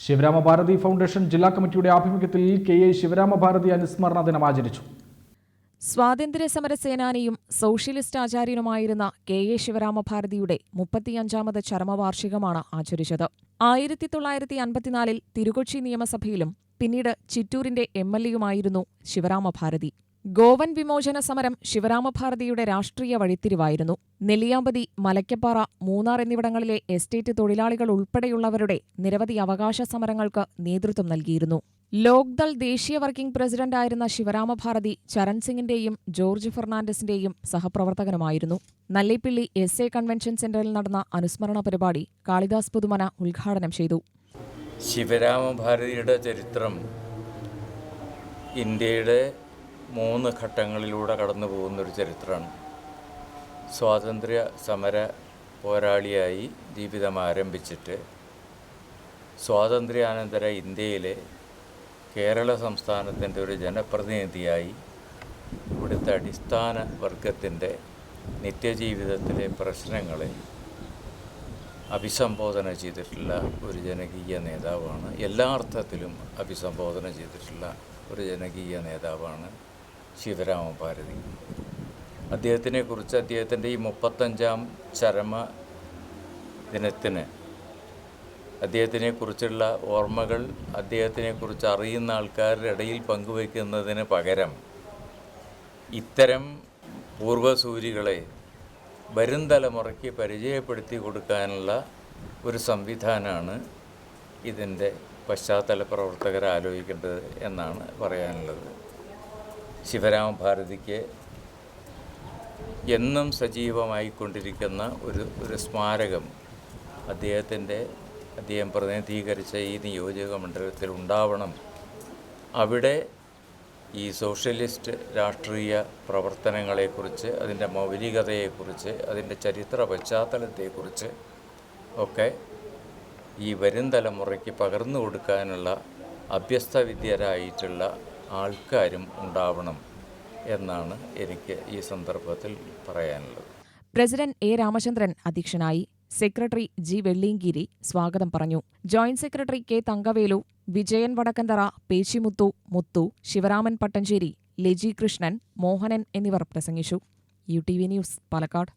ശിവരാമഭാരതി foundation ജില്ലാ കമ്മിറ്റിയുടെ ആഭിമുഖ്യത്തിൽ കെ.എ. ശിവരാമഭാരതി അനുസ്മരണ ദിനം ആചരിച്ചു. സ്വാതന്ത്ര്യസമര സേനാനിയും സോഷ്യലിസ്റ്റ് ആചാര്യനുമായിരുന്ന കെ.എ. ശിവരാമഭാരതിയുടെ 35ാമത് ചരമവാർഷികമാണ് ആചരിച്ചത്. 1954 തിരുക്കൊച്ചി നിയമസഭയിലും പിന്നീട് ചിറ്റൂരിന്റെ എം.എൽ.എയുമായിരുന്നു ശിവരാമഭാരതി. ഗോവൻ വിമോചന സമരം ശിവരാമഭാരതിയുടെ രാഷ്ട്രീയ വഴിത്തിരിവായിരുന്നു. നെല്ലിയാമ്പതി, മലയ്ക്കപ്പാറ, മൂന്നാർ എന്നിവിടങ്ങളിലെ എസ്റ്റേറ്റ് തൊഴിലാളികൾ ഉൾപ്പെടെയുള്ളവരുടെ നിരവധി അവകാശ സമരങ്ങൾക്ക് നേതൃത്വം നൽകിയിരുന്നു. ലോക്ദൾ ദേശീയ വർക്കിംഗ് പ്രസിഡന്റായിരുന്ന ശിവരാമഭാരതി ചരൺ സിംഗിന്റെയും ജോർജ് ഫെർണാണ്ടസിന്റെയും സഹപ്രവർത്തകനുമായിരുന്നു. നല്ലേപ്പിള്ളി എസ്.എ. കൺവെൻഷൻ സെന്ററിൽ നടന്ന അനുസ്മരണ പരിപാടി കാളിദാസ് പുതുമന ഉദ്ഘാടനം ചെയ്തു. ശിവരാമഭാരതിയുടെ ചരിത്രം ഇന്ത്യയുടെ 3 ഘട്ടങ്ങളിലൂടെ കടന്നു പോകുന്നൊരു ചരിത്രമാണ്. സ്വാതന്ത്ര്യ സമര പോരാളിയായി ജീവിതം ആരംഭിച്ചിട്ട് സ്വാതന്ത്ര്യാനന്തര ഇന്ത്യയിലെ കേരള സംസ്ഥാനത്തിൻ്റെ ഒരു ജനപ്രതിനിധിയായി ഇവിടുത്തെ അടിസ്ഥാന വർഗത്തിൻ്റെ നിത്യജീവിതത്തിലെ പ്രശ്നങ്ങളെ അഭിസംബോധന ചെയ്തിട്ടുള്ള ഒരു ജനകീയ നേതാവാണ്. എല്ലാ അർത്ഥത്തിലും അഭിസംബോധന ചെയ്തിട്ടുള്ള ഒരു ജനകീയ നേതാവാണ് ശിവരാമഭാരതി. അദ്ദേഹത്തിനെക്കുറിച്ച് അദ്ദേഹത്തിൻ്റെ ഈ 35ാം ചരമ ദിനത്തിന് അദ്ദേഹത്തിനെക്കുറിച്ചുള്ള ഓർമ്മകൾ അദ്ദേഹത്തിനെക്കുറിച്ച് അറിയുന്ന ആൾക്കാരുടെ ഇടയിൽ പങ്കുവയ്ക്കുന്നതിന് പകരം ഇത്തരം പൂർവ്വസൂരികളെ വരും തലമുറയ്ക്ക് പരിചയപ്പെടുത്തി കൊടുക്കാനുള്ള ഒരു സംവിധാനമാണ് ഇതിൻ്റെ പശ്ചാത്തല പ്രവർത്തകർ ആലോചിക്കേണ്ടത് എന്നാണ് പറയാനുള്ളത്. ശിവരാമഭാരതിക്ക് എന്നും സജീവമായിക്കൊണ്ടിരിക്കുന്ന ഒരു സ്മാരകം അദ്ദേഹം പ്രതിനിധീകരിച്ച ഈ നിയോജക മണ്ഡലത്തിൽ ഉണ്ടാവണം. അവിടെ ഈ സോഷ്യലിസ്റ്റ് രാഷ്ട്രീയ പ്രവർത്തനങ്ങളെക്കുറിച്ച്, അതിൻ്റെ മൗലികതയെക്കുറിച്ച്, അതിൻ്റെ ചരിത്ര പശ്ചാത്തലത്തെക്കുറിച്ച് ഒക്കെ ഈ വരും തലമുറയ്ക്ക് പകർന്നു കൊടുക്കാനുള്ള അഭ്യസ്തവിദ്യരായിട്ടുള്ള ആൾക്കാരും ഉണ്ടാവണം എന്നാണ് എനിക്ക് ഈ സന്ദർഭത്തിൽ പറയാനുള്ളത്. President A. രാമചന്ദ്രൻ അധ്യക്ഷനായി. Secretary G. വെള്ളിയങ്കിരി സ്വാഗതം പറഞ്ഞു. Joint secretary K. Thangavelu, Vijayan Vadakkanthara, Pechimuthu, Muthu, Sivaraman Pattancheri, Leji Krishnan, Mohanan എന്നിവർ പ്രസംഗിച്ചു. UTV news, Palakkad.